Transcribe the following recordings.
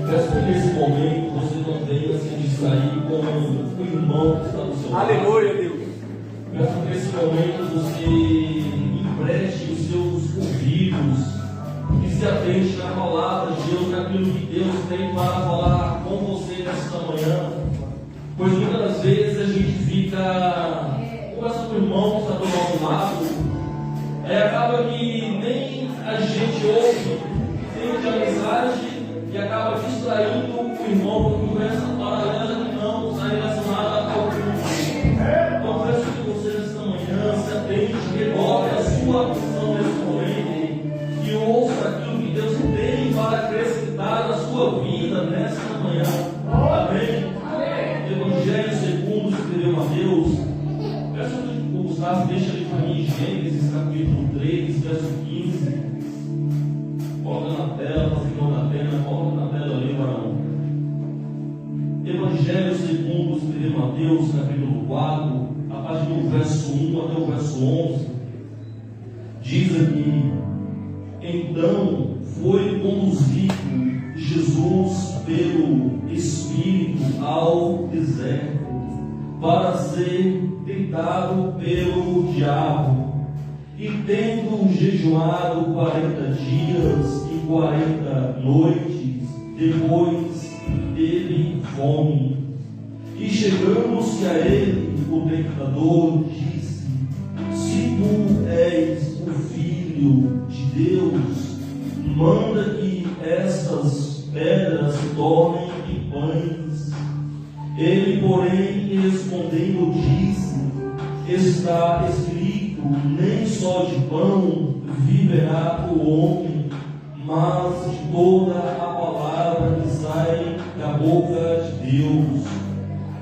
Peço que nesse momento você não venha se distrair com o irmão que está do seu lado. Aleluia, Deus. Peço que nesse momento você empreste os seus ouvidos e se atente na palavra de Deus, naquilo que Deus tem para falar com você nesta manhã. Pois muitas das vezes a gente fica conversando com o irmão que está do nosso lado, acaba que nem a gente ouve, entende a mensagem e acaba distraindo o irmão com conversa paralela que não está relacionada ao culto. Então peço que você nesta manhã se atente, redobre a sua atenção nesse momento e ouça aquilo que Deus tem para acrescentar na sua vida nesta manhã. Amém? Evangelho segundo escreveu Mateus. Peço que o Gustavo deixe ali para mim Gênesis capítulo 3, verso 15. Coloca na tela, para na tela, coloca na tela ali, varão. Evangelho segundo escreveu Mateus, capítulo 4, a partir do verso 1 até o verso 11. Diz aqui: então foi conduzido Jesus pelo Espírito ao deserto para ser tentado pelo diabo, e tendo jejuado 40 dias e 40 noites, depois teve fome. E chegando-se a ele, o tentador disse: se tu és o Filho de Deus, manda que estas pedras se tornem em pães. Ele, porém, respondendo, disse: está escrito, nem só de pão viverá o homem, mas de toda a palavra que sai da boca de Deus.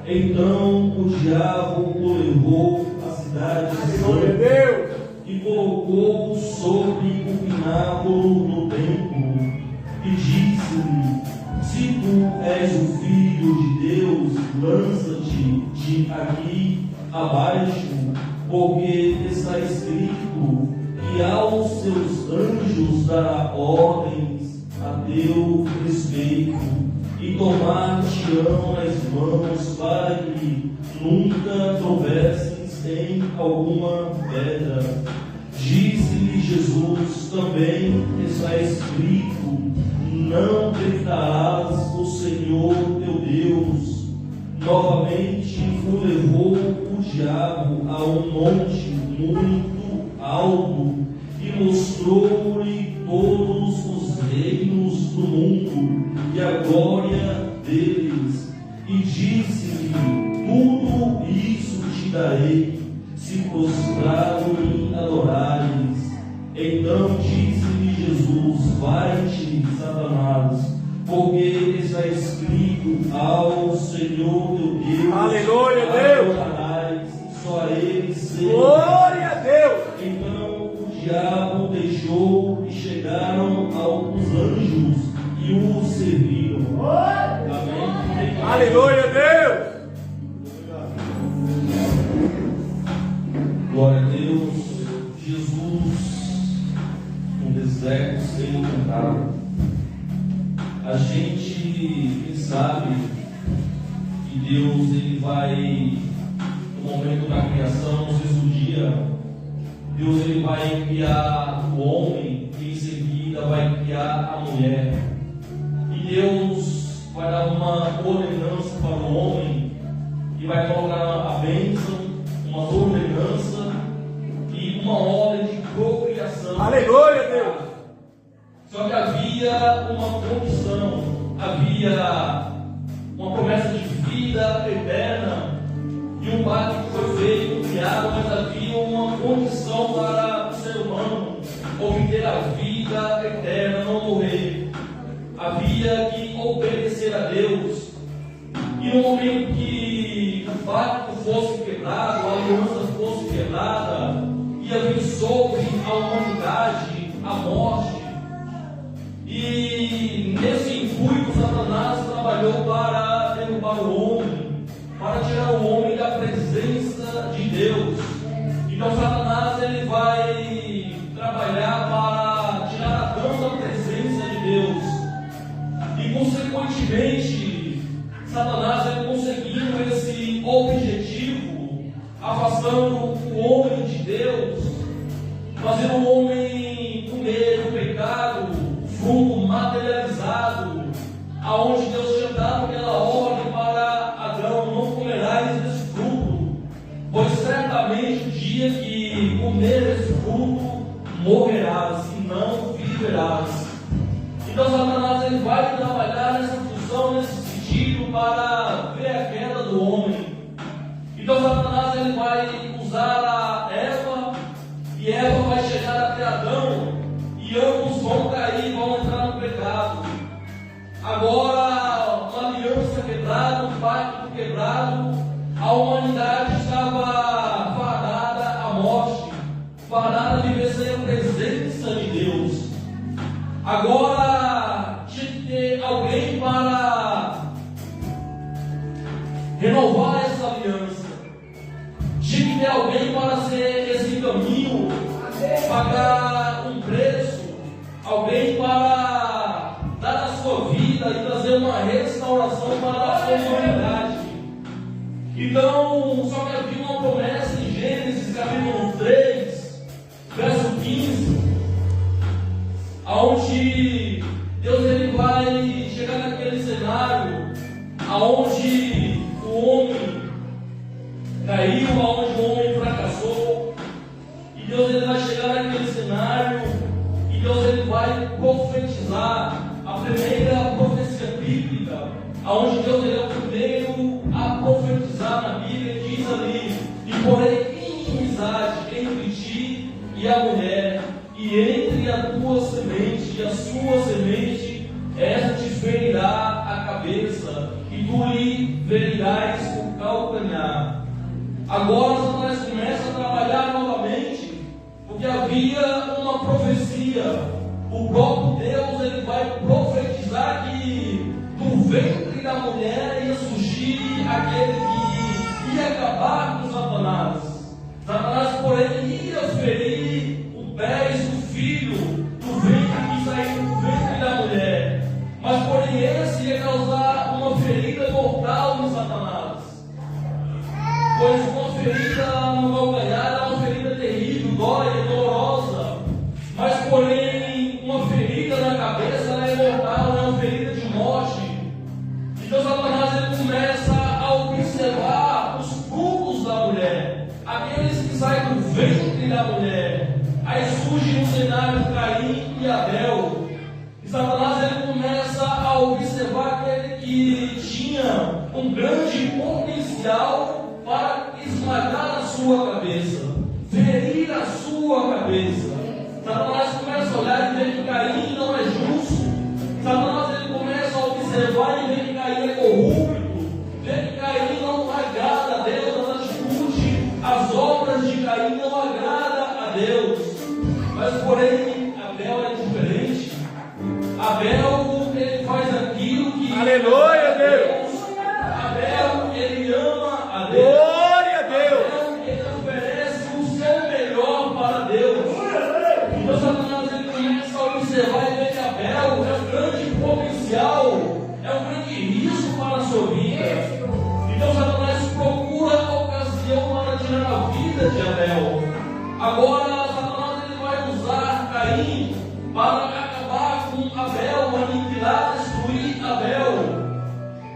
Então o diabo o levou à cidade santa e colocou sobre o pináculo no templo e disse-lhe: se tu és o Filho de Deus, lança-te de aqui abaixo, porque está escrito que aos seus anjos dará ordens a teu respeito, e tomar-te-ão nas mãos para que nunca tropeces em alguma pedra. Disse-lhe Jesus: também está escrito, não tentarás o Senhor teu Deus. Novamente o levou o diabo a um monte muito alto e mostrou-lhe todos os reinos do mundo e a glória deles, e disse-lhe: tudo isso te darei, se prostrado me adorares. Então disse-lhe Jesus: vai-te, Satanás, porque está escrito, ao Senhor teu Deus, aleluia, Deus, adorarás, só a Ele servirás. Glória a Deus. Então o diabo deixou e chegaram alguns anjos e o serviram. Amém? Aleluia, Deus. Glória a Deus. Jesus no deserto sendo tentado. A gente sabe que Deus ele vai, no momento da criação, no sexto dia, Deus ele vai criar o homem e em seguida vai criar a mulher. E Deus vai dar uma ordenança para o homem e vai colocar a bênção, uma ordenança e uma ordem de procriação. Aleluia, Deus. Só que havia uma condição, havia uma promessa de vida eterna e um pacto que foi feito, criado, mas havia uma condição para o ser humano obter a vida eterna, não morrer. Havia que obedecer a Deus. E no momento que o pacto fosse quebrado, a aliança fosse quebrada, ia vir sobre a humanidade a morte. E nesse intuito, Satanás trabalhou para derrubar o homem, para tirar o homem da presença de Deus. Então Satanás ele vai trabalhar para tirar Adão da presença de Deus. E consequentemente Consequentemente, Satanás vai conseguindo esse objetivo, afastando o homem de Deus, fazendo o homem comer o pecado, o fruto materializado, aonde Deus tinha dado aquela ordem para Adão: não comerás desse fruto, pois certamente o dia que comer esse fruto morrerás e não viverás. Então Satanás ele vai trabalhar nessa função, nesse sentido, para ver a queda do homem. Então Satanás ele vai usar a Eva, e Eva vai chegar até Adão, e ambos vão cair, vão entrar no pecado. Agora, uma aliança quebrada, um pacto quebrado, a humanidade estava fadada à morte, fadada a viver sem a presença de Deus. Agora tinha que ter alguém para renovar essa aliança, tinha que ter alguém para ser esse caminho, pagar um preço, alguém para dar a sua vida e trazer uma restauração para a humanidade. Então, só que havia uma promessa em Gênesis capítulo 3, verso 15, aonde Deus ele vai chegar naquele cenário aonde o homem caiu, aonde o homem fracassou, e Deus ele vai chegar naquele cenário e Deus ele vai profetizar a primeira profecia bíblica, aonde Deus ele é o primeiro a profetizar na Bíblia. Diz ali: e porém inimizade entre ti e a mulher, e entre a tua semente e a sua semente, esta te ferirá a cabeça, e tu lhe ferirás o calcanhar. Agora Satanás começa a trabalhar novamente, porque havia uma profecia. O próprio Deus ele vai profetizar que do ventre da mulher ia surgir aquele que ia acabar com Satanás. Satanás, porém, ia ferir o pés do filho do ventre que saiu do ventre da mulher. Mas, porém, esse ia causar uma ferida mortal no Satanás. Pois uma ferida no calcanhar é uma ferida terrível, dói, é dolorosa. Mas, porém, uma ferida na cabeça é mortal, é uma ferida de morte. Então Satanás ele começa a observar os frutos da mulher, aqueles que saem do ventre da mulher. Aí surge no cenário Caim e Abel. E Satanás ele começa a observar aquele que tinha um grande potencial para esmagar a sua cabeça, ferir a sua cabeça. Satanás começa a olhar e ver que Caim não é justo. Satanás ele começa a observar e ver que Caim é corrupto, ver que Caim não agrada a Deus, as atitudes, as obras de Caim não agradam a Deus. Mas porém, Abel é diferente. Abel ele faz aquilo que Aleluia, Deus. Abel ele ama a Deus. Glória a Deus. Abel ele oferece o seu melhor para Deus. Então Satanás ele começa a observar e ver que Abel é um grande potencial, é um grande risco para a sua vida. Então Satanás procura a ocasião para tirar a vida de Abel. Agora Satanás ele vai usar Caim para acabar com Abel, aniquilar, destruir Abel.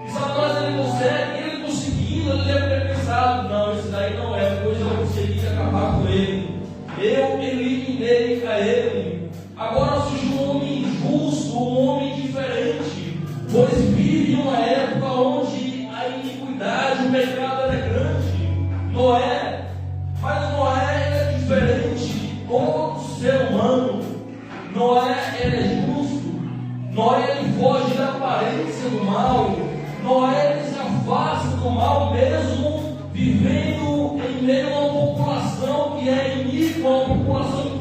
E Satanás ele conseguindo, ele deve ter pensado: não, isso daí não é, depois eu consegui acabar com ele. Eu eliminei a ele. Agora surgiu um homem injusto, um homem diferente, pois vive uma época onde a iniquidade, o pecado era grande. Noé, mas Noé era diferente de todo ser humano. Noé era justo. Noé ele foge da aparência do mal. Noé ele se afasta do mal mesmo vivendo em meio a uma população que é iníqua, uma população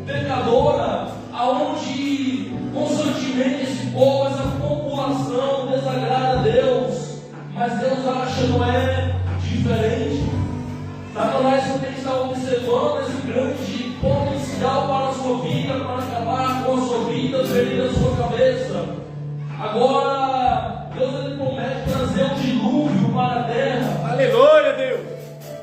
pecadora, aonde constantemente esse povo, essa população desagrada a Deus. Mas Deus acha Noé diferente. Satanás também está observando esse grande potencial para a sua vida, para acabar com a sua vida, ferir a sua cabeça. Agora Aleluia, Deus.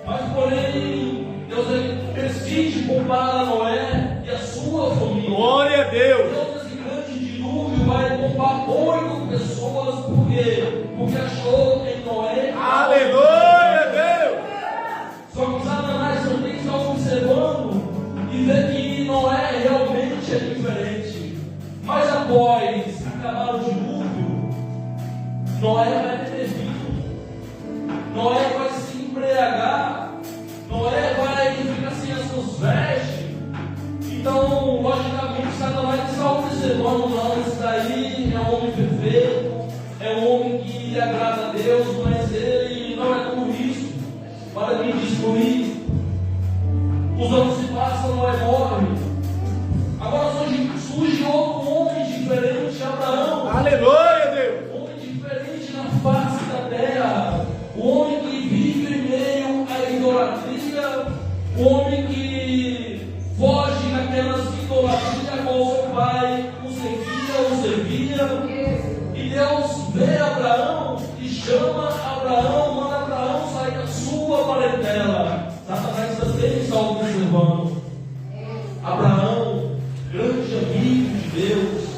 Mas porém, Deus ele decide poupar a Noé e a sua família. Glória a Deus. Deus, esse grande dilúvio, vai poupar 8 pessoas, por quê? Porque achou em Noé. Aleluia, Deus. Só que Satanás também está observando e vê que Noé realmente é diferente. Mas após acabar o dilúvio, Noé vai beber vinho, Noé vai se embriagar, Noé vai ficar sem as suas vestes. Então, logicamente, Satanás está observando, não, esse daí é um homem perfeito, é um homem que agrada a Deus, mas ele não é tudo isso para me destruir. Os anos se passam, Noé morre. Agora surge outro homem diferente, Abraão. Aleluia, Deus. Um homem diferente na face da terra. Um homem que vive em meio à idolatria. Um homem que foge daquelas idolatrias com o seu pai o servia. E Deus vê Abraão e chama Abraão, manda Abraão sair da sua parentela. Satanás também está observando. Abraão, grande amigo de Deus.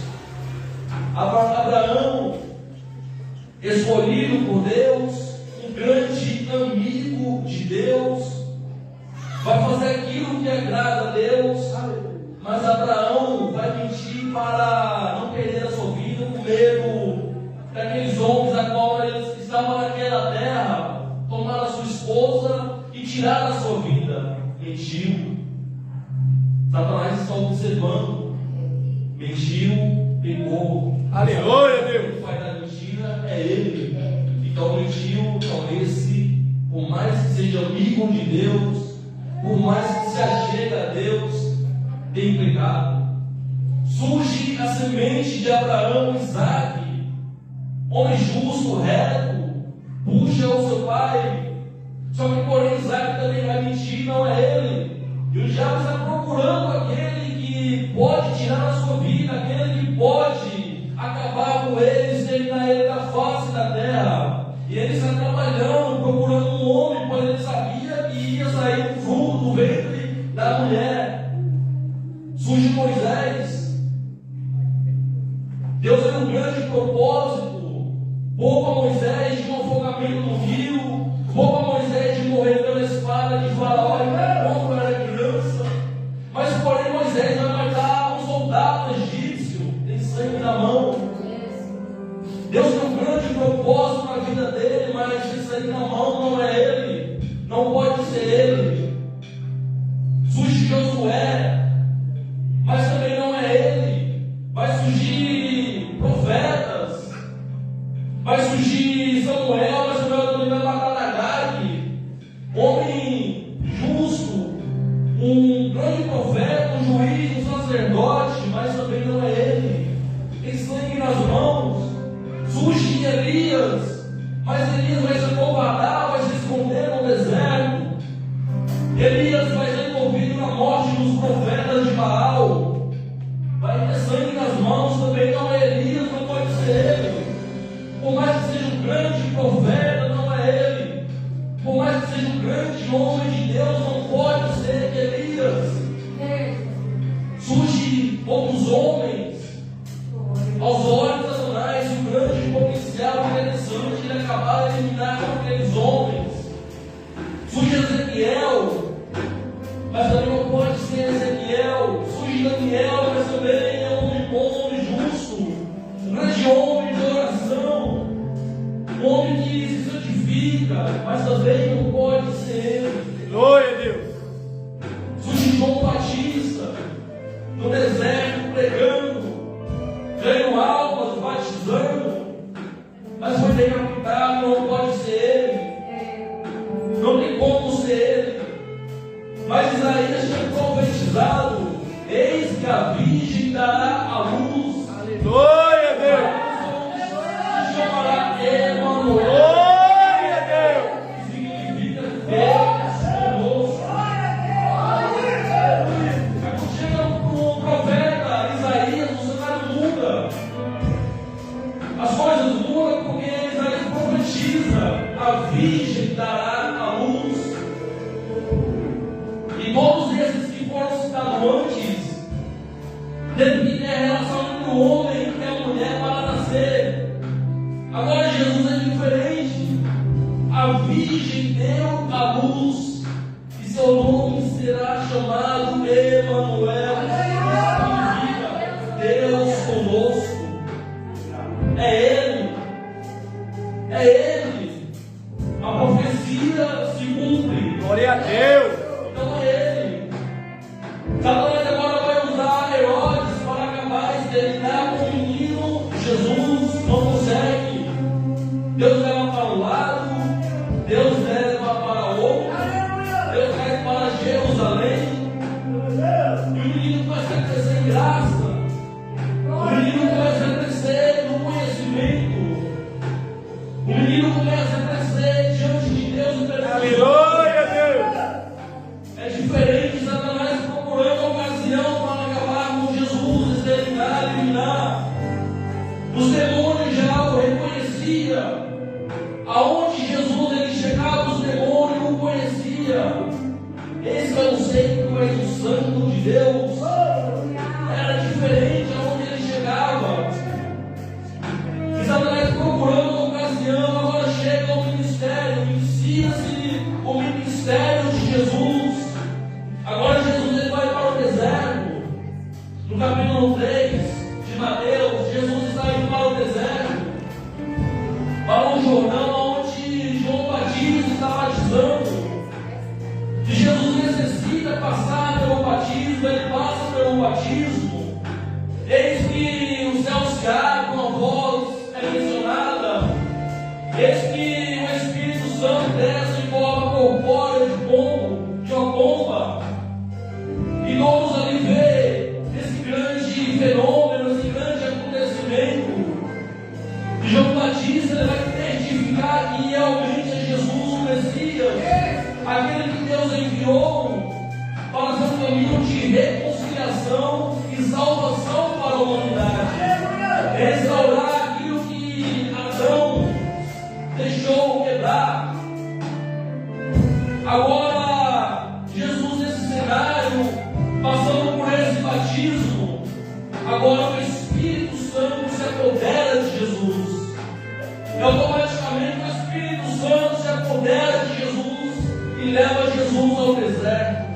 Abraão, escolhido por Deus, um grande amigo de Deus, vai fazer aquilo que agrada a Deus. Mas Abraão vai mentir para não perder a sua vida, com medo daqueles homens a qual eles estavam naquela terra, tomar a sua esposa e tirar a sua vida. Mentiu. Satanás está observando. Mentiu, pecou. Aleluia, Deus. O pai da mentira é ele. Então mentiu, então esse, por mais que seja amigo de Deus, por mais que se achegue a Deus, tem pecado. Surge a semente de Abraão, Isaque, homem justo, reto, puxa o seu pai. Só que porém Isaque também vai mentir, não é ele. E o diabo está procurando aquele que pode tirar a sua vida, aquele que pode acabar com ele, exterminar ele da face da terra. E ele está trabalhando, procurando um homem, pois ele sabia que ia sair um fruto do ventre da mulher. Surge Moisés. Deus tem um grande propósito. Poupa Moisés de um afogamento no rio, poupa Moisés de morrer pela espada de Faraó enquanto era criança. Mas porém Moisés vai matar um soldado egípcio, tem sangue na mão. Deus tem um grande propósito na vida dele, mas tem sangue na mão, não é ele, não pode ser ele. Surge Josué, mas também não é ele. Vai surgir profetas, vai surgir Samuel, mas Samuel também vai matar Agag, homem justo, um grande profeta, um juiz, um sacerdote, mas também não é ele. Tem sangue nas mãos. Surge Elias, mas Elias vai se acovardar, vai se esconder no deserto. Elias vai ser envolvido na morte dos profetas de Baal. Vai ter sangue nas mãos, também não é Elias, não pode ser ele. Por mais que seja um grande profeta, não é ele. Por mais que seja um grande homem de Deus, não pode ser Elias. Surge outros homens, aos olhos de Satanás, um grande potencial interessante de acabar de eliminar aqueles homens. Surge Ezequiel, mas também não pode ser Ezequiel. Surge Daniel, mas também é um homem bom, um homem justo, um grande homem de oração, um homem que se santifica, mas também não pode ser ele. Glória a Deus. Surge João Batista, no deserto, pregando, ganhando almas, batizando, mas foi decapitado, não pode ser ele. Não tem como ser ele. Mas Isaías tinha profetizado: eis que a virgem dará a luz. Aleluia, Deus. Se chamará Emanuel. Glória a Deus. Que significa Deus conosco. Quando chega o profeta Isaías, o cenário muda. As coisas mudam porque Isaías a virgem dará a luz. E todos esses que foram citados antes definem a relação entre o homem e a mulher para nascer. Agora Jesus é diferente. A virgem deu a luz e seu nome será chamado Emanuel, que significa Deus conosco. É Ele. É Ele. A profecia se cumpre. Glória a Deus. Então é Ele. Satanás agora vai usar Herodes para acabar de exterminar com o menino Jesus. Não consegue. Deus leva para um lado, Deus leva para outro, Deus leva para Jerusalém. E o menino começa a crescer em graça. O menino começa a crescer no conhecimento. O menino começa a crescer diante de Deus e perfeição. Glória a Deus. É diferente Satanás procurando ocasião para acabar com Jesus, exterminar, eliminar. Os demônios já o reconheciam. Aonde Jesus ele chegava, os demônios o conheciam. Esse é o seio, és o Santo de Deus. Era diferente aonde ele chegava. E Satanás procurando uma ocasião, agora chega ao ministério, inicia-se o ministério de Jesus. Agora Jesus ele vai para o deserto. No capítulo 3 de Mateus, Jesus está indo para o deserto, para um Jordão onde João Batista está batizando. E Jesus necessita passar pelo batismo, ele passa pelo batismo. Eis que os céus se abrem, uma voz é mencionada. Eis que o Espírito Santo desce em forma corpórea de pombo, de uma pomba. E todos ali vê esse grande fenômeno, esse grande acontecimento. E João Batista ele vai testificar que realmente é Jesus o Messias, aquele que Deus enviou para ser um caminho de reconciliação e salvação para a humanidade. Restaurar aquilo que Adão deixou quebrar. Agora, Jesus nesse cenário, passando por esse batismo, agora o Espírito Santo se apodera de Jesus. E automaticamente o Espírito Santo se apodera de Jesus e leva Jesus ao deserto.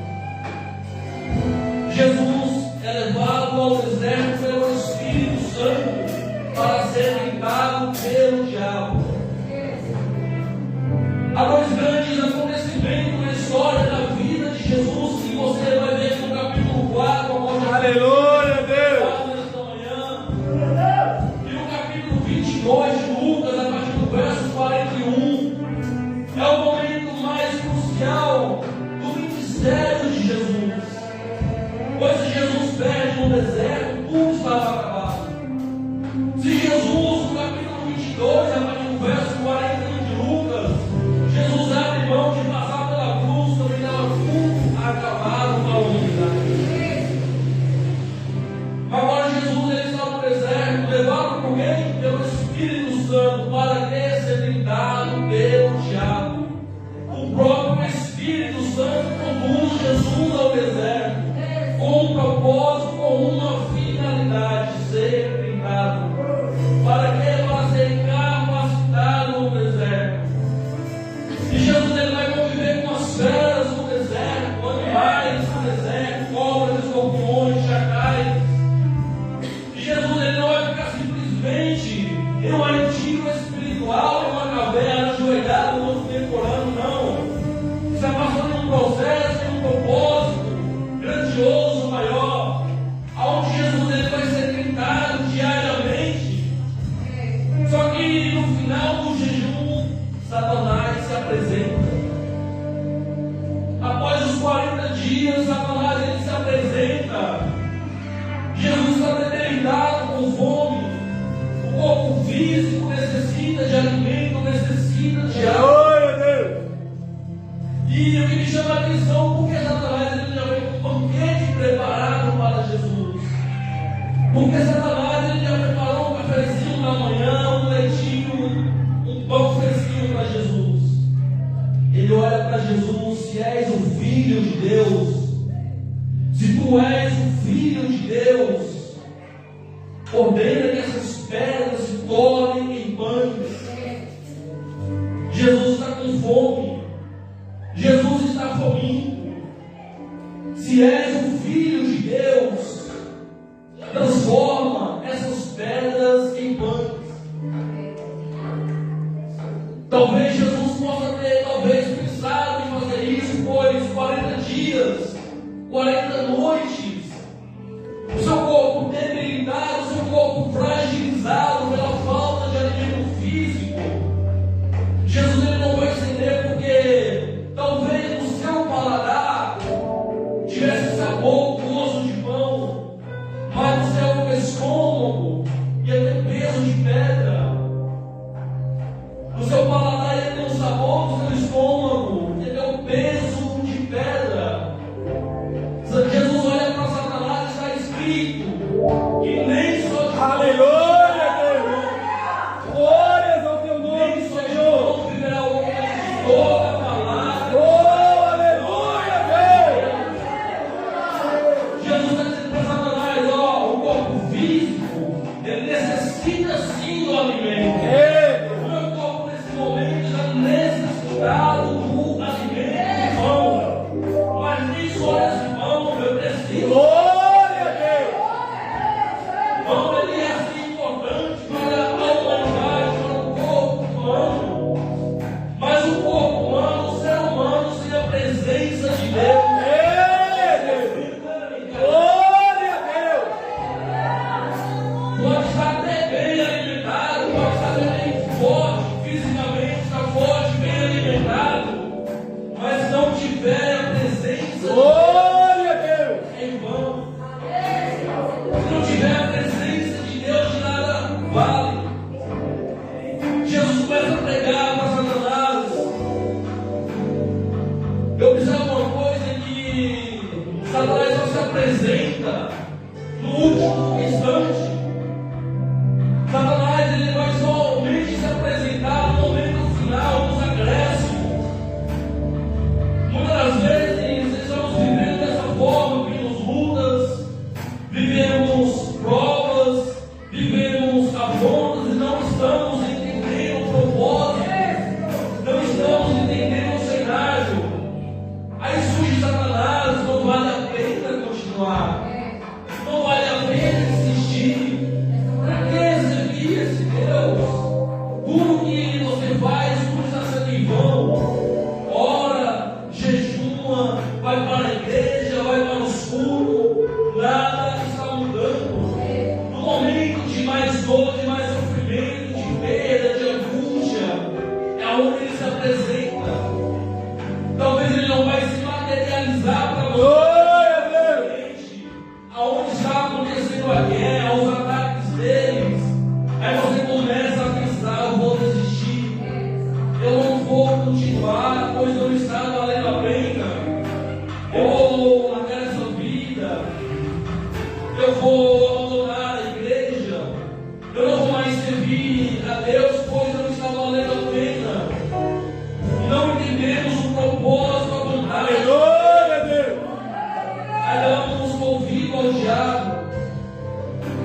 Jesus é levado ao deserto pelo Espírito Santo para ser tentado pelo diabo. Há dois grandes acontecimentos na história da vida de Jesus que você vai ver no capítulo 4. Aleluia, Deus. Nesta manhã. E no capítulo 22 de Lucas, a partir do verso 41, é o momento mais crucial do ministério de Jesus. Pois se Jesus perde no deserto, tudo estava acabado. Se Jesus, no capítulo 22, a partir do verso 41 de Lucas, Jesus abre mão de passar pela cruz, também estava tudo acabado para a humanidade. Agora Jesus ele está no deserto, levado por quem? Pelo Espírito Santo, para ser tentado pelo diabo. O próprio Espírito Santo conduz Jesus ao deserto, com um propósito, com uma finalidade, ser tentado. Para quê? Para ser capacitado no deserto. E Jesus ele vai conviver com as feras no deserto, animais no deserto, cobras, escorpiões, chacais. E Jesus ele não vai ficar simplesmente em uma retiro espiritual, em uma caverna, ajoelhado, no outro decorando, não. Está passando um processo, um propósito grandioso, maior, aonde Jesus ele vai ser tentado diariamente. Só que no final do jejum, Satanás se apresenta. Após os 40 dias, Satanás ele se apresenta. Jesus está determinado com fome. O corpo físico necessita de alimento, necessita de água. Glória a Deus. E o que me chama a atenção, porque Satanás ele já veio com um banquete preparado para Jesus. Porque Satanás ele já preparou um cafezinho da manhã, um leitinho, um pão fresquinho para Jesus. ele olha para Jesus: se és o Filho de Deus, se tu és o Filho de Deus, ordena que essas pedras se tornem em pães. Jesus está com fome, Jesus está faminto. Se és o Filho de Deus, transforma essas pedras em pães. Talvez Jesus possa ter pensado em fazer isso, pois 40 dias, 40 noites, o seu corpo debilitado, o seu corpo fragilizado pela falta de alimento físico. Jesus ele não vai entender porque talvez no seu paladar tivesse sabor, gosto de pão, mas no seu estômago ia ter peso de pedra. No seu paladar ia ter o sabor do seu estômago, ia ter o peso de pedra. Jesus olha para Satanás e está escrito que nem só de Aleluia, Deus. Glórias ao teu nome, nem só de Senhor. pão viverá o homem, de toda a palavra. Oh, aleluia, Deus. Jesus está dizendo para Satanás: ó, o corpo físico, ele necessita sim do alimento. Ei, O meu corpo nesse momento está necessitado do alimento de pão. Mas nem só esse pão eu preciso. glória a Deus. Pão ele é assim importante para a humanidade, para o corpo humano. Mas o corpo humano, o ser humano, sem a presença de Deus. Ei, Deus. Glória a Deus. Pode estar até bem alimentado, pode estar bem forte, fisicamente está forte, bem alimentado, mas não tiver a presença Glória a Deus. em vão. Se não tiver a presença de Deus, de nada vale. Jesus começa a pregar para Satanás. Eu observo uma coisa que Satanás só se apresenta no último instante. Satanás ele vai somente se apresentar no momento final dos acréscimos. Muitas das vezes estamos vivendo dessa forma, vivemos lutas, vivemos provas, vivemos afrontas e não estamos entendendo o propósito, não estamos entendendo o cenário. Aí surge Satanás: não vale a pena continuar, não vale a pena insistir. Para que servir esse Deus? Tudo que você faz, tudo está sendo em vão. Ora, jejuma, vai para a igreja, vai para o escuro, nada está mudando. No momento de mais dor, de mais sofrimento, de perda, de angústia, é onde ele se apresenta. Talvez ele não vai se materializar para você. Glória a Deus. Aonde está acontecendo a guerra, os ataques deles. Aí você começa a pensar: eu vou desistir, eu não vou continuar, pois não está valendo a pena. Eu vou largar essa vida, eu vou abandonar a igreja, eu não vou mais servir a Deus, pois não está valendo a pena. E não entendemos o propósito, a vontade. Aleluia, Deus. Aí damos ouvido ao diabo.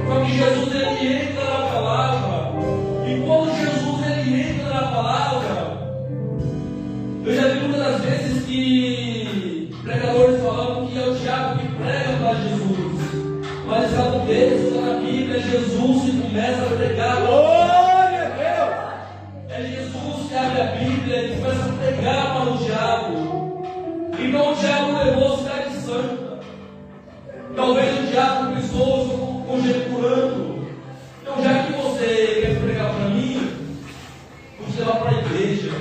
Só que Jesus ele entra na palavra. E quando Jesus ele entra na palavra, eu já vi muitas das vezes que pregadores falando que é o diabo que prega para Jesus. Mas está no texto, está na Bíblia, Jesus que começa a pregar. Glória a Deus. É Jesus que abre a Bíblia e começa a pregar para o diabo. Então o diabo levou a cidade santa. Talvez o diabo pensou, conjecturando: então já que você quer pregar para mim, vou te levar para a igreja.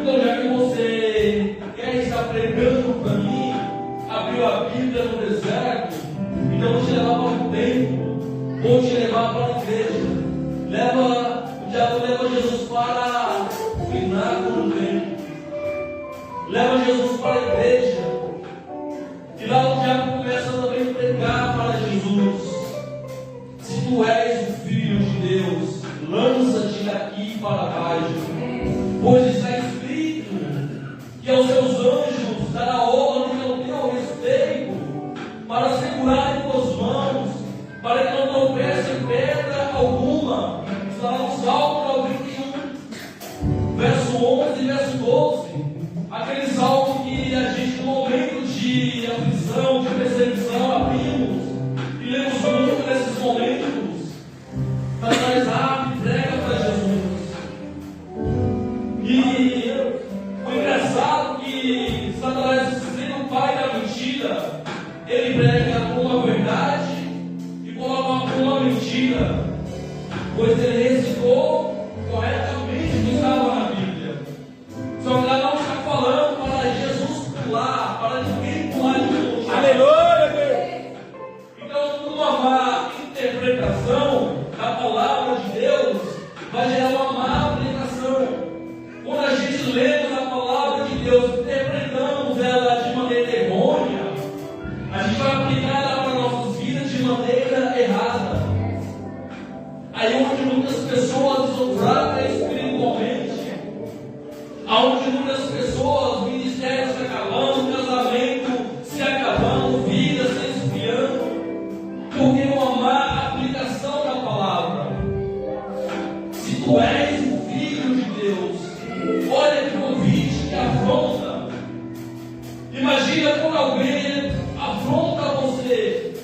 Então já que você quer estar pregando para mim, abriu a Bíblia no deserto, então vou te levar para o templo, vou te levar para a igreja. O diabo leva Jesus para o pináculo do templo, leva Jesus para a igreja, e lá o diabo começa também a pregar para Jesus: se tu és o Filho de Deus, lança-te daqui para baixo, pois está escrito Está lá no Salmo 91, verso 11 e verso 12. Aquele salmo que a gente, no momento de aflição, de perseguição, abrimos e lemos muito nesses momentos. Satanás abre, prega para Jesus. E o engraçado é que Satanás, sendo o pai da mentira, ele prega uma verdade e coloca uma mentira, pois ele recitou corretamente o que estava na Bíblia. Só que lá não está falando para Jesus pular, para ninguém pular de novo. Aleluia, Deus. Então, uma má interpretação da palavra de Deus vai gerar uma má aplicação. Quando a gente lê a palavra de Deus, interpretamos ela de maneira errônea, a gente vai aplicar ela para nossas vidas de maneira errada. Aí onde muitas pessoas desonraram espiritualmente, aonde muitas pessoas, ministérios se acabando, casamento se acabando, vida se esfriando, porque uma má aplicação da palavra. Se tu és o filho de Deus, olha que convite que afronta. Imagina quando alguém afronta você.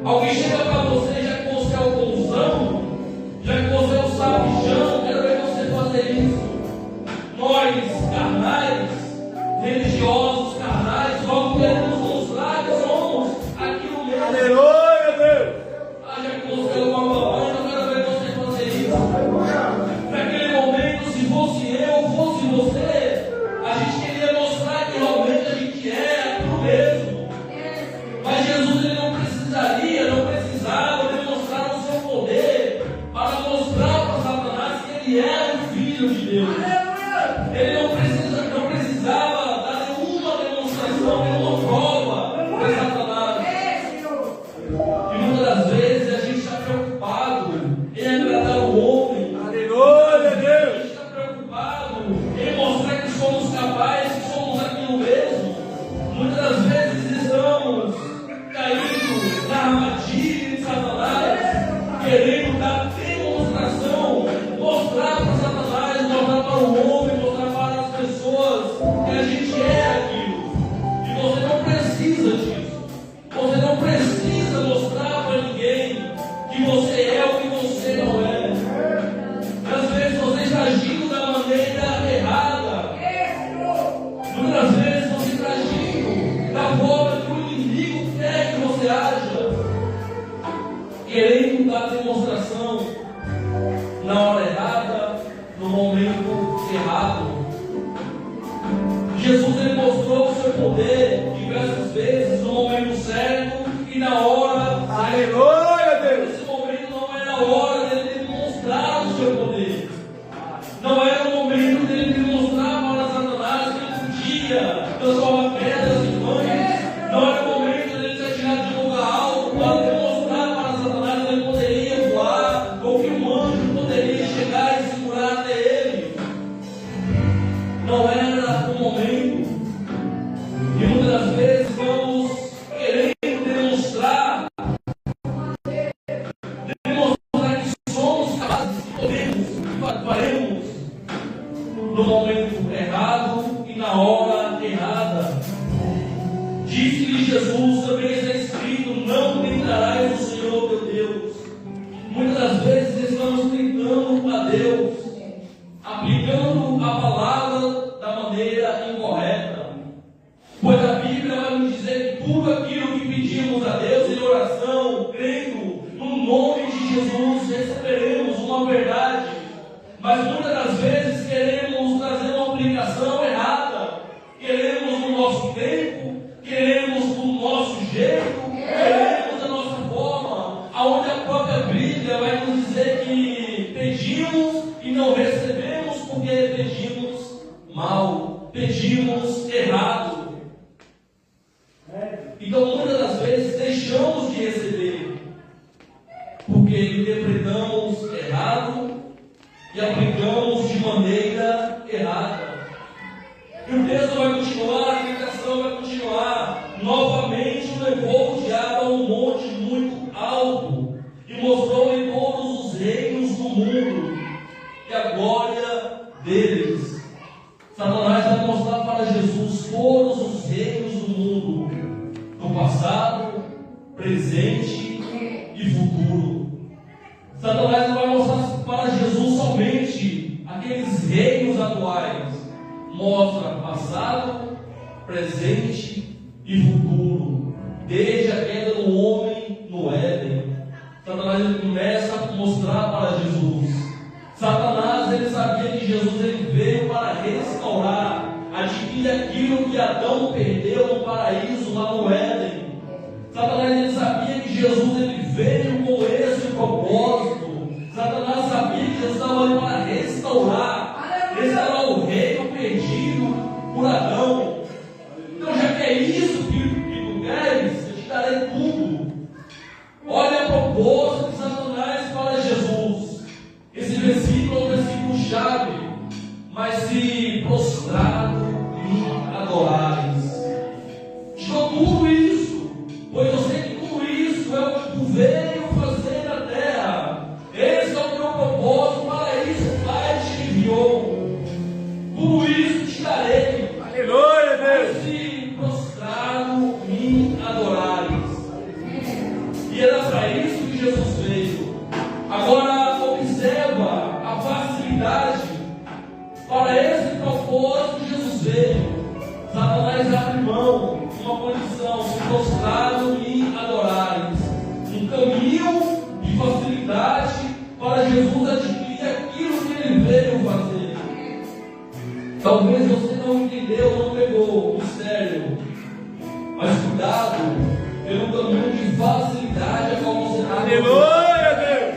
Alguém chega para você, já que você é o bonzão, já que você é o sabichão, quero ver você fazer isso. Nós, carnais, religiosos, carnais, logo queremos mostrar que somos aquilo mesmo. Aleluia, Deus. Já que você é uma mamãe, eu quero ver você fazer isso. Naquele momento, se fosse eu, fosse você, a gente queria mostrar que realmente a gente é aquilo mesmo. Mas Jesus, ele não precisava demonstrar o seu poder para mostrar para Satanás que ele era o Filho de Deus. Ele não precisava dar nenhuma demonstração, nenhuma prova para Satanás. E muitas das vezes a gente está preocupado em agradar o homem. Aleluia, A Deus. gente está preocupado em mostrar que somos capazes, que somos aquilo mesmo. Muitas das vezes estamos caindo na armadilha de Satanás, querendo dar demonstração, mostrar para Satanás, mostrar para o homem, mostrar para as pessoas que a gente é aquilo. E você não precisa disso. Você não precisa mostrar para ninguém que você é o que você não é. Às vezes você está agindo da maneira errada. Muitas vezes você está agindo da forma que o inimigo quer que você haja, querendo dar demonstração na hora errada, no momento errado. Jesus, ele mostrou o seu poder diversas vezes, no momento certo e na hora certa. Aleluia, Deus. Esse momento não era a hora dele demonstrar o seu poder. Não era o momento dele demonstrar para Satanás que ele podia transformar pedras em pães. Não era o momento dele ser tirado de um lugar alto para demonstrar para Satanás que ele poderia voar, ou que um anjo poderia chegar e segurar até ele. Não era o momento. E muitas das vezes vamos querendo demonstrar que somos capazes, que podemos, que faremos no momento errado e na hora errada. Disse-lhe Jesus, também está escrito: não tentarás o Senhor teu Deus. Muitas das vezes estamos tentando a Deus, aplicando a palavra da maneira incorreta. Pois a Bíblia vai nos dizer que tudo aquilo que pedimos a Deus em oração, crendo no nome de Jesus, receberemos uma verdade. Mas muitas das vezes queremos trazer uma aplicação errada. Queremos no nosso tempo, queremos do nosso jeito, queremos da nossa forma, aonde a própria Bíblia vai nos dizer que pedimos e não recebemos porque pedimos mal, pedimos errado. Então muitas das vezes deixamos de receber porque interpretamos errado e aplicamos de maneira errada. E o texto vai continuar, a tentação vai continuar. Novamente levou o diabo a um monte muito alto e mostrou-lhe todos os reinos do mundo presente e futuro. Satanás não vai mostrar para Jesus somente aqueles reinos atuais. Mostra passado, presente e futuro. Desde a queda do homem no Éden, Satanás ele começa a mostrar para Jesus. Satanás ele sabia que Jesus ele veio para restaurar, adquirir aquilo que Adão perdeu no paraíso lá no Éden. Satanás ele sabia que Jesus ele veio com esse propósito. Satanás sabia que Jesus estava ali para restaurar o reino perdido por Adão. Então, já que é isso que tu queres, eu te darei tudo. Olha a proposta de Satanás para Jesus. Esse versículo é um versículo chave. Mas se prostrado me adorares. Te dou tudo isso, pois eu sei que tudo isso é o que tu veio fazer na terra. Esse é o teu propósito, para isso o Pai te enviou. Tudo isso te darei. Aleluia, Deus. Se prostrado me adorares. E era para isso que Jesus veio. Agora observa a facilidade. Para esse propósito Jesus veio. Satanás abre mão de uma condição, se prostrado me adorares. Um caminho de facilidade para Jesus adquirir aquilo que ele veio fazer. Talvez você não entendeu, não pegou o mistério. Mas cuidado pelo caminho de facilidade a qual você está. Aleluia, Deus.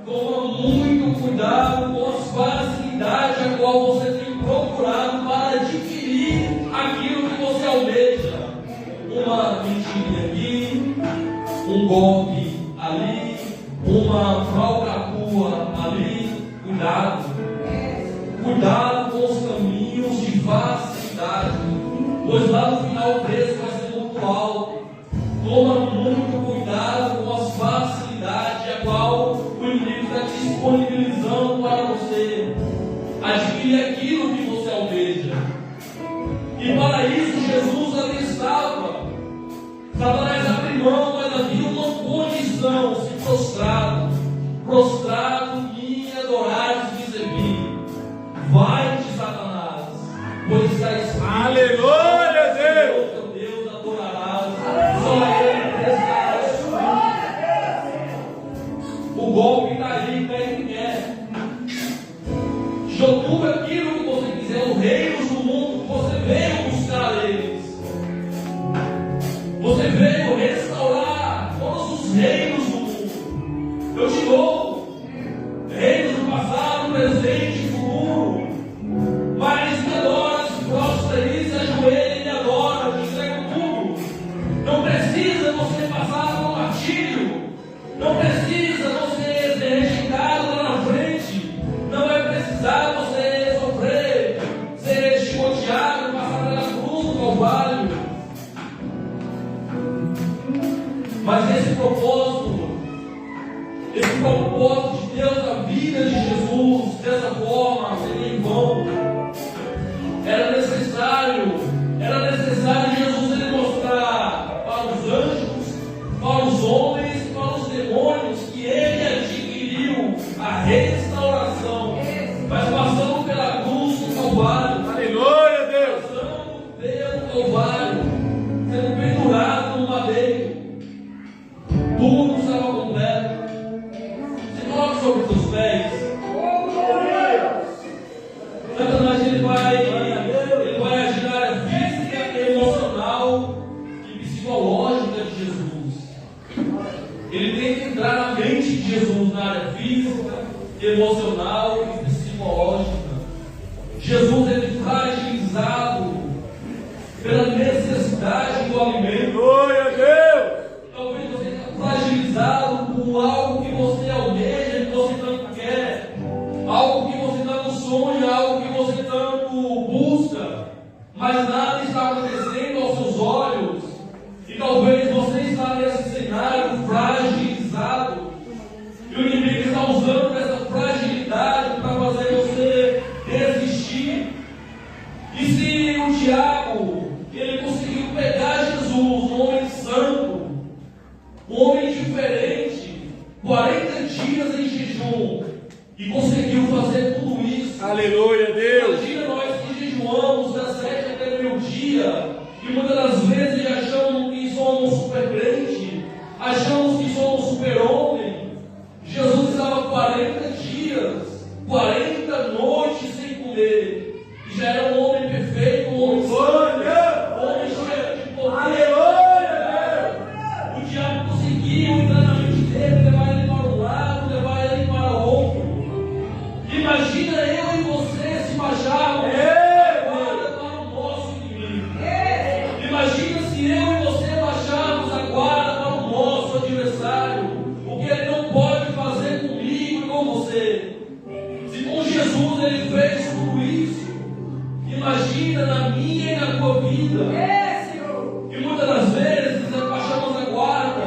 Toma muito cuidado com as facilidades a qual você tem procurado para adquirir aquilo que você almeja. Uma mentira aqui, um golpe ali, uma falcatrua ali. Cuidado. Cuidado com os caminhos de facilidade, pois lá no final o preço vai ser muito alto. Toma muito cuidado com as facilidades a qual o inimigo está disponibilizando para você adquirir aquilo que você almeja. E para isso Jesus ali estava. Satanás abriu mão, mas havia uma condição: se prostrado me adorares, me servir. Vai-te, Satanás, pois está escrito: aleluia, Deus. Teu Deus adorarás, só ele prestarás. O golpe está ali, quem quer. Tudo aquilo que você quiser, os reinos do mundo, você veio buscar eles. Você veio restaurar todos os reinos do mundo. Eu te dou reinos do passado, presente e futuro. Mas me adora, se prostra e se ajoelha e me adora, te entrego tudo. Não precisa você passar por martírio. Não precisa você ser rejeitado lá na frente. Não vai precisar você sofrer, ser chicoteado, passar pela cruz do Calvário. Mas esse propósito de Deus na vida de Jesus, dessa forma, seria em vão. Era necessário Jesus ele mostrar para os anjos, para os homens, para os demônios, que ele adquiriu a restauração, mas passando pela cruz do Calvário. Aleluia, Deus. Passando pelo Calvário, sendo pendurado no madeiro. Tudo estava completo. Se coloque sobre os seus pés. Satanás ele vai agir na área física, emocional e psicológica de Jesus. Ele tem que entrar na mente de Jesus na área física, emocional e psicológica. Jesus ele fragilizado pela necessidade do alimento. Glória a Deus. Talvez você esteja fragilizado por algo que você almeja, que você tanto quer, algo que você tanto sonha, algo que você tanto busca, mas nada está acontecendo aos seus olhos. E talvez você está nesse cenário fragilizado, e o inimigo está usando essa fragilidade para fazer você desistir. E se o diabo ele conseguiu pegar Jesus, um homem santo, um e conseguiu fazer tudo isso. Aleluia, Deus. Imagina nós que jejuamos das 7 até o meio-dia e muitas das vezes achamos que somos super crente, achamos que somos super homem. Jesus estava 40 dias, 40 noites sem comer, e já era um homem perfeito, um homem santo, um homem cheio de poder. O diabo conseguiu entrar na mente dele, levar ele para um lado, levar ele para o outro. Imagina eu e você se baixarmos a guarda para o nosso inimigo. Imagina se eu e você baixarmos a guarda para o nosso adversário. O que ele não pode fazer comigo e com você. Se com Jesus ele fez tudo isso, imagina na minha e na tua vida. E muitas das vezes baixamos a guarda,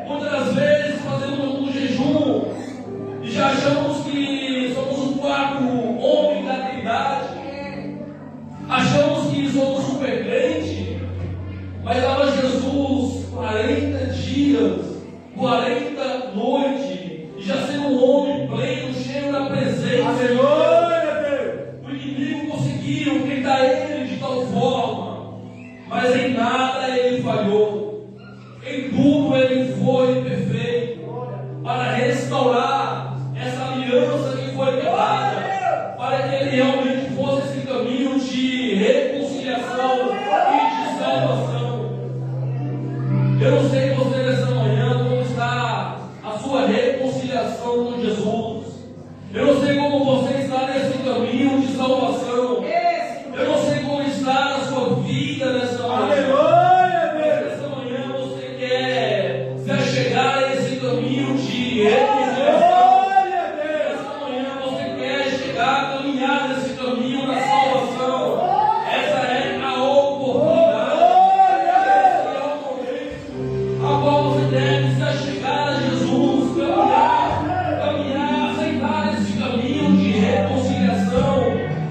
muitas das vezes fazemos um jejum e já achamos que somos um quarto homem da trindade, achamos que somos super crente, mas lá Jesus 40 dias, 40 noites, e já sendo um homem pleno, cheio da presença. O inimigo conseguiu tentar ele de tal forma, mas em nada ele falhou, em tudo ele foi perfeito, para restaurar essa aliança que foi quebrada, para que ele realmente fosse esse caminho de reconciliação e de salvação. Eu não sei você nessa manhã como está a sua reconciliação com Jesus. Eu não sei como você está nesse caminho de salvação. Eu não sei como está a sua vida nessa manhã. Nessa manhã você quer se achegar a esse caminho de reconciliação. Nessa manhã você quer chegar a caminhar nesse caminho da salvação. Essa é a oportunidade. Esse é o momento a qual você deve se achegar a Jesus, caminhar, aceitar esse caminho de reconciliação,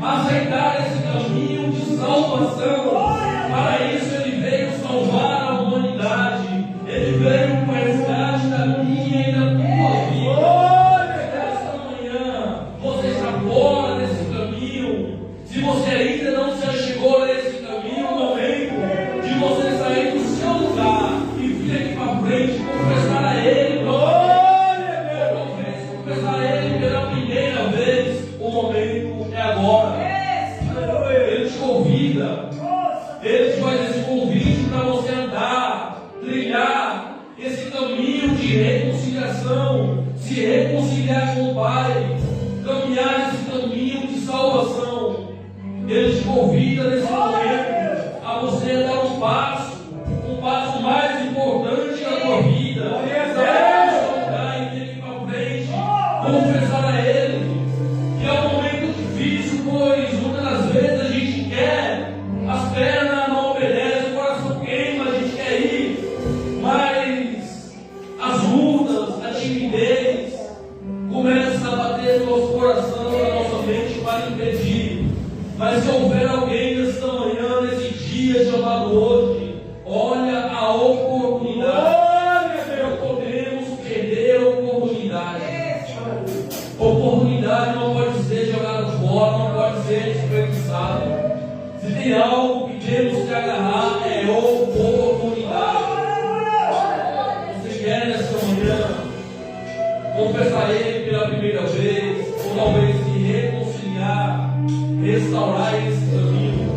aceitar esse caminho de salvação. Para isso ele veio salvar a humanidade, ele veio para o resgate da minha e da tua vida. Esta manhã você está fora desse caminho, se você ainda não se achegou a esse caminho, o momento de você sair do seu lugar e vir aqui para frente, confessar a ele, confessar a ele pela primeira vez. O momento é agora. Ele te convida, ele te faz esse convite para você andar, trilhar esse caminho de reconciliação, se reconciliar com o Pai, caminhar esse caminho de salvação. Ele te convida nesse momento a você dar um passo mais importante da tua vida. Sair do seu lugar e vir aqui para frente, confessar a Ele. E é um momento difícil, pois muitas das vezes a gente quer, as pernas não obedecem, o coração queima, a gente quer ir, mas as lutas, a timidez começa a bater no nosso coração, na nossa mente para impedir. Mas se houver alguém nesta manhã, nesse dia chamado hoje, olha a oportunidade. Não podemos perder a oportunidade. Oportunidade não pode ser jogada fora, não pode ser desperdiçada. Se tem algo que temos que agarrar, é oportunidade. Você quer nessa manhã confessar Ele pela primeira vez, ou talvez se reconciliar, restaurar esse caminho.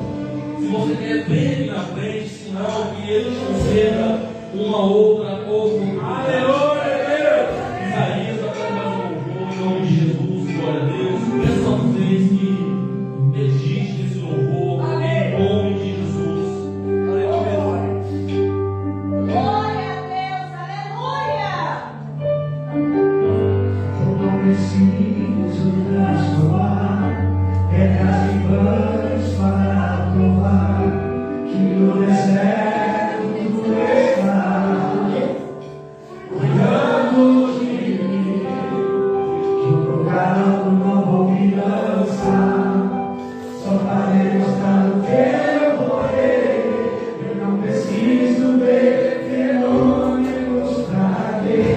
Se você quer ver Ele na frente, senão que Ele te conceda uma outra oportunidade. Isaías vai cantar um louvor em nome de Jesus, glória a Deus. Peço a vocês que medite nesse louvor em nome de Jesus. Aleluia. Glória a Deus, aleluia. Eu não preciso transformar pedras em pães para provar que no deserto tu estás cuidando de mim, que o programa não vou me lançar só para demonstrar o que eu poder. Eu não preciso ver fenômenos pra ver.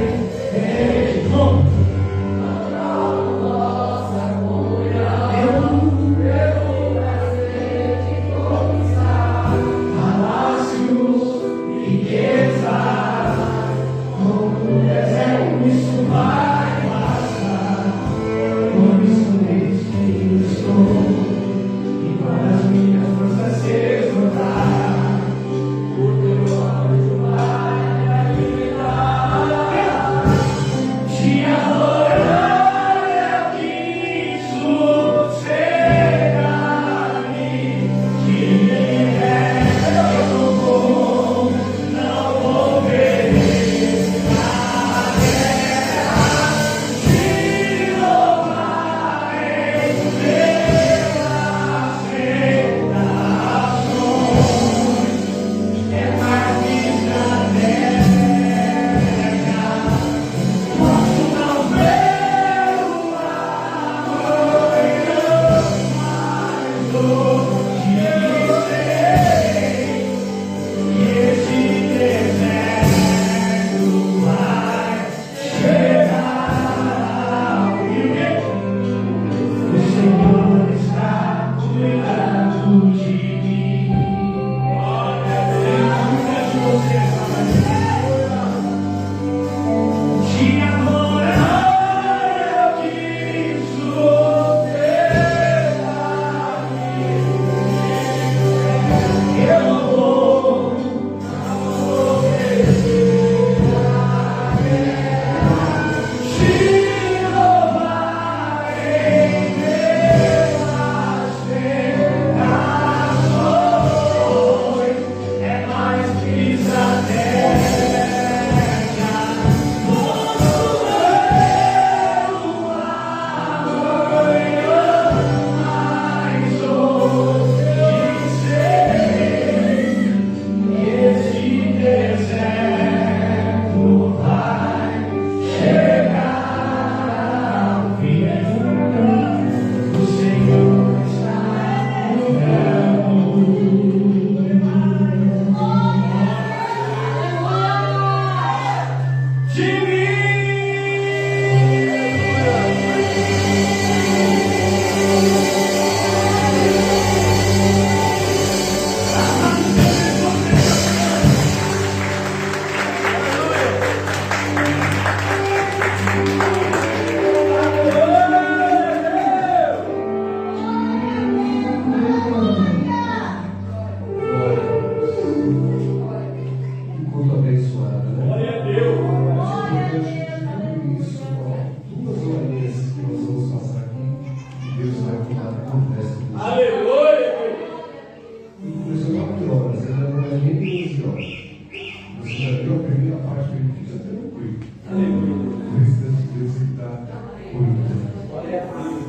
Depois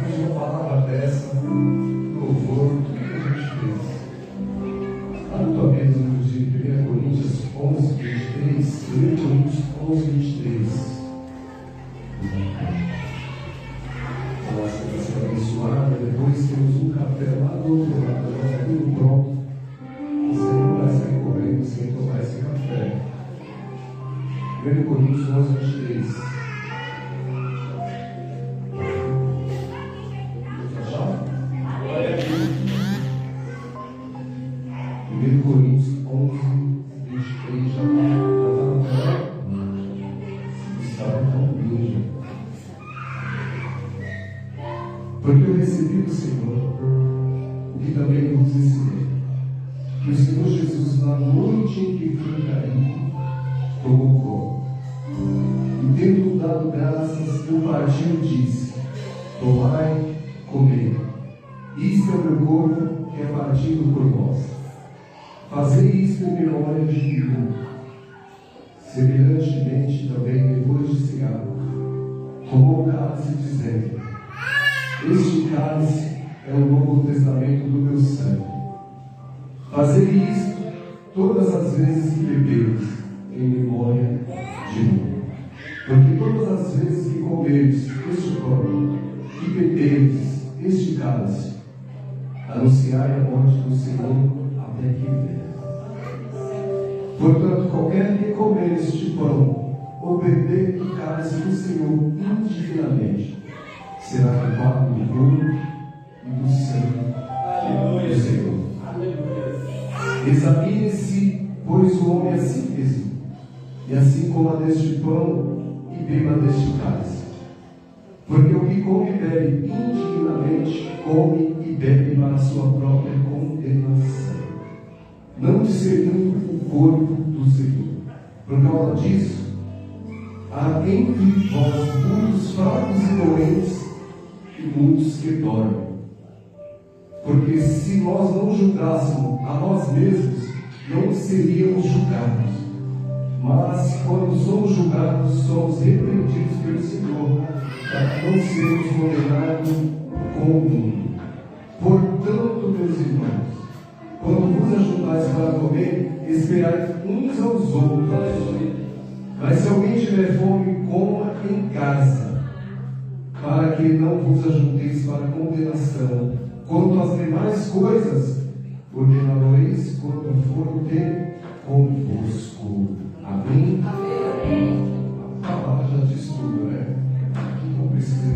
de uma palavra dessa, louvor, tudo que a gente fez. Abra tua Bíblia no livro de 1 Coríntios 11, 23. 1 Coríntios 11, 23. Nossa, vai ser abençoada. Depois temos um café lá do outro lado, já tudo pronto. Você não vai sair correndo sem tomar esse café. 1 Coríntios 11, 23. Coríntios 11, 23, já está na tela. Estava tão lindo. Porque eu recebi do Senhor o que também vos ensinei, que o Senhor Jesus, na noite em que foi caído, tomou pão, e tendo dado graças, eu partiu e disse: tomai, comei, isto é o meu corpo que é partido por vós. Fazei isto em memória de mim. Semelhantemente, também, depois de cear, tomou o cálice, dizendo: este cálice é o novo testamento do meu sangue. Fazei isto todas as vezes que bebeis, em memória de mim. Porque todas as vezes que comerdes este pão e beberdes este cálice, anunciai a morte do Senhor até que venha. Portanto, qualquer que comer este pão ou beber do cálice do Senhor indignamente será culpado do corpo e do sangue do Senhor. Examine-se, pois, o homem a si mesmo, e assim coma deste pão e beba deste cálice. Porque o que come e bebe indignamente, come e bebe para a sua própria condenação, não discernindo o corpo do Senhor. Por causa disso, há entre vós muitos fracos e doentes, e muitos que dormem. Porque se nós não julgássemos a nós mesmos, não seríamos julgados. Mas quando somos julgados, somos repreendidos pelo Senhor, para que não sejamos condenados com o mundo. Portanto, meus irmãos, quando vos ajuntais para comer, esperai uns aos outros. Mas se alguém tiver fome, coma em casa, para que não vos ajunteis para condenação. Quanto às demais coisas, ordenareis quando for ter convosco. Amém? A palavra já diz tudo, né? Aqui não precisa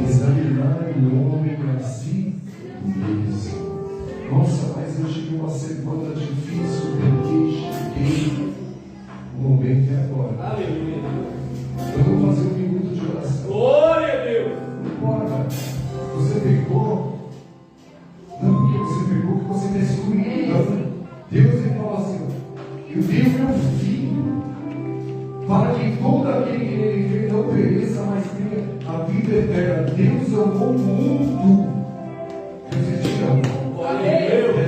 examinar o homem a si mesmo. Nossa, mas eu tive uma semana difícil, porque cheguei. O momento é agora. Aleluia. Eu vou fazer um minuto de oração. Glória a Deus. Não importa. Você pecou. Não porque você pecou, que você destruiu. Deus ele fala assim: eu dei o meu filho para que todo aquele que nele crê não pereça, mas tenha a vida eterna. Deus amou o mundo. Deus te ama. Aleluia.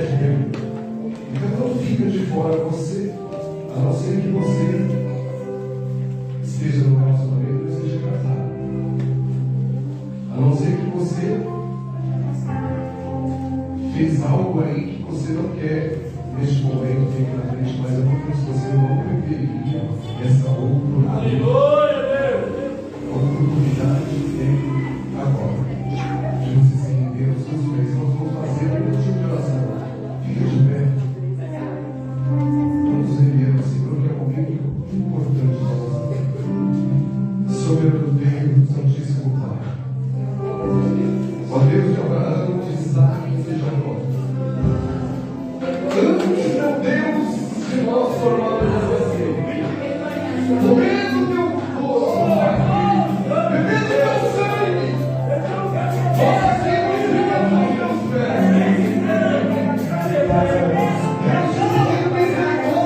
Então não fica de fora você, a não ser que você esteja no relacionamento ou esteja casado. A não ser que você fez algo aí que você não quer neste momento, fique na frente, mas eu não penso que você não preferia essa oportunidade. Aleluia, Deus. A oportunidade que tem agora de você se render aos seus pés. Nós vamos fazer um minutinho de oração. Fica de pé. Vamos render ao Senhor, que é um momento importante da nossa vida. Soberano Deus, Santíssimo Pai. Ó Deus de Abraão, de Isaac e de Jacó. Antes, meu Deus, de nós formarmos você. Comendo o teu corpo, bebendo o teu sangue. Nós temos que teus pés. Quero te misericórdia.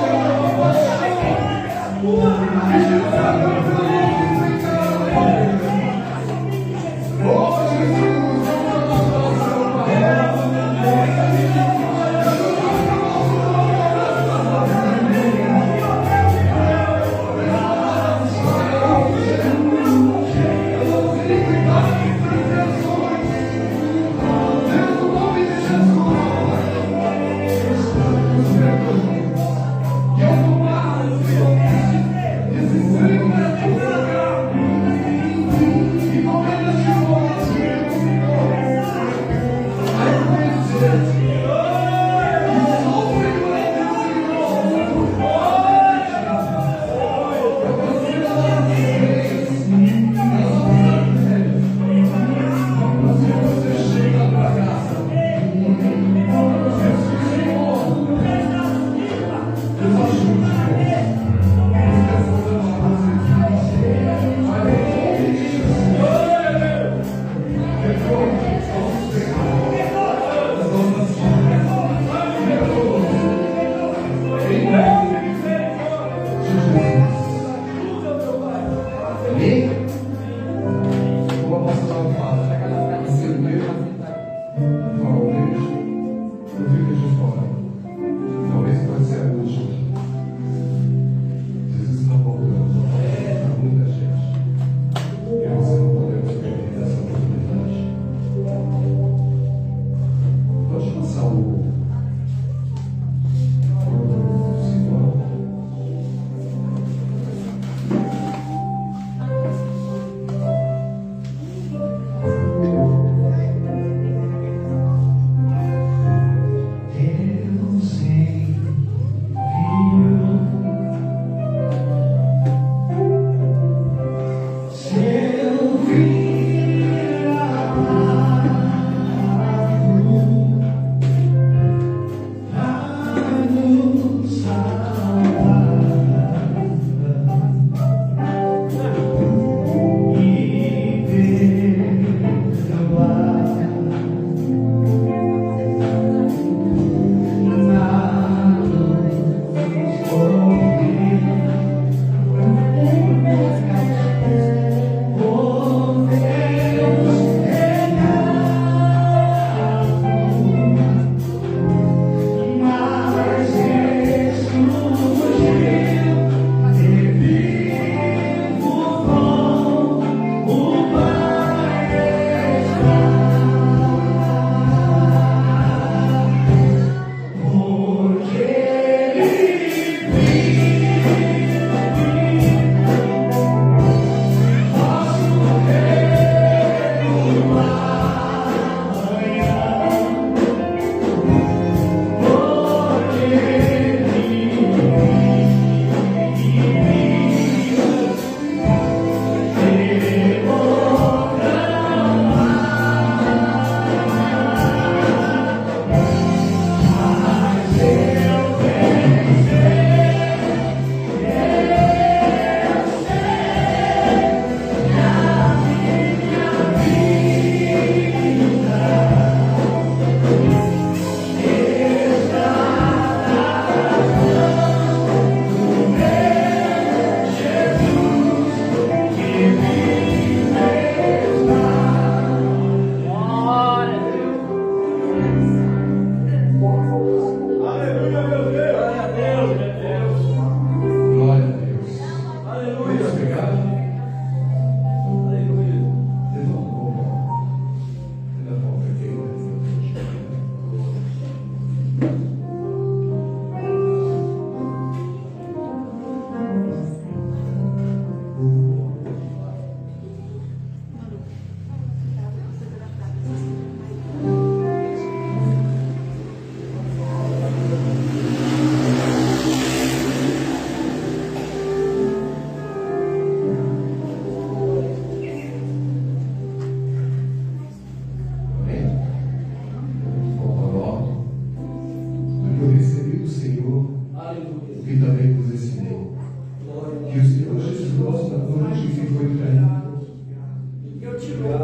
trouxe na noite que foi traído,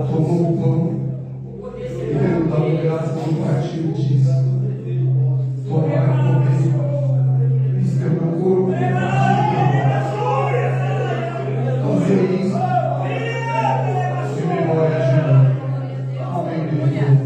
tomou o pão e deu dado graças ao partir disso. Tomai e comer, isto é o meu corpo que é partido. Fazer isso em memória de mim. Amém, querido.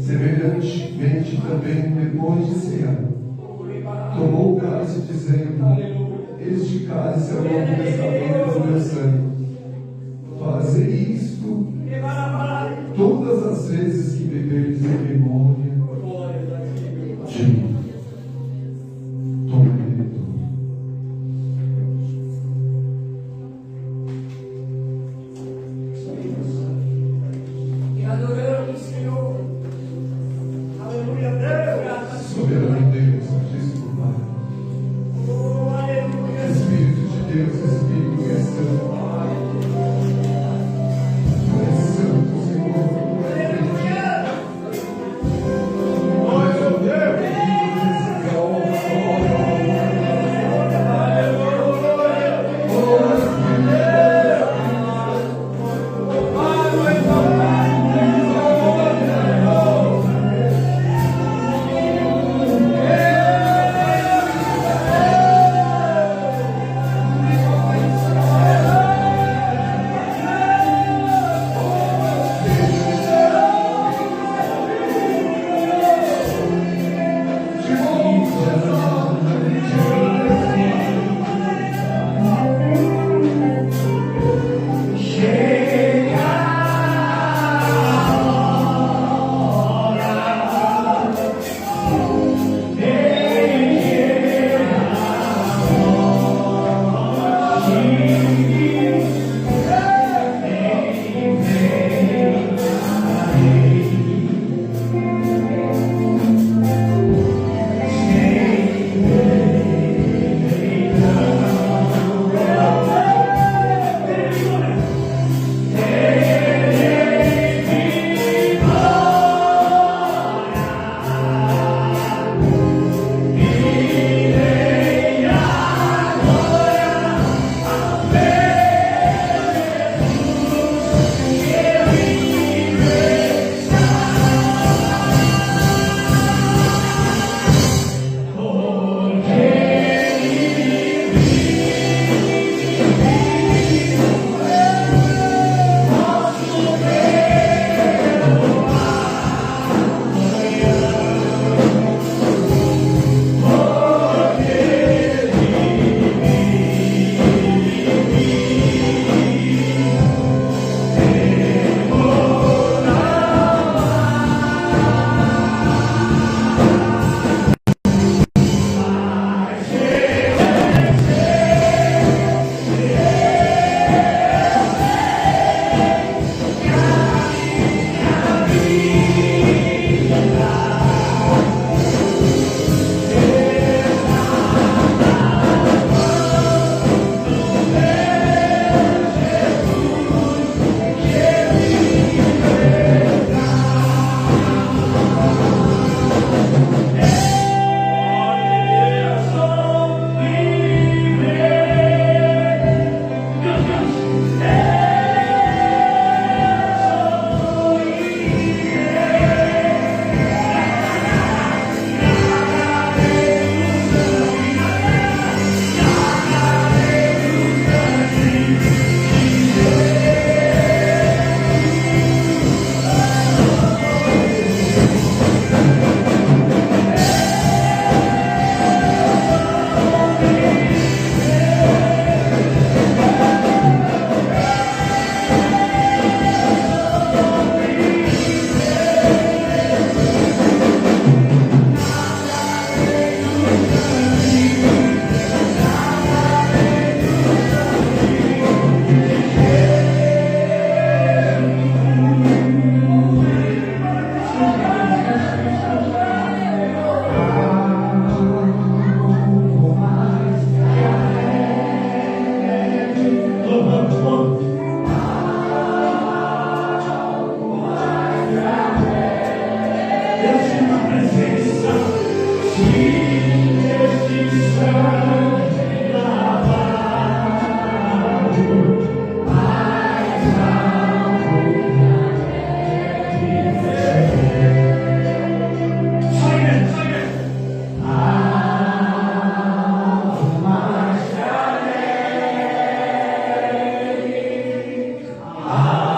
Semelhantemente também, depois de cear, tomou o cálice, dizendo: este cálice é o novo testamento do meu sangue. Fazei isto todas as vezes que beberdes em memória de mim. Tome, querido. Adoramos, Senhor. Aleluia, Deus. Soberano Deus, Santíssimo Pai. Oh, aleluia. Espírito de Deus, Espírito Aleluia.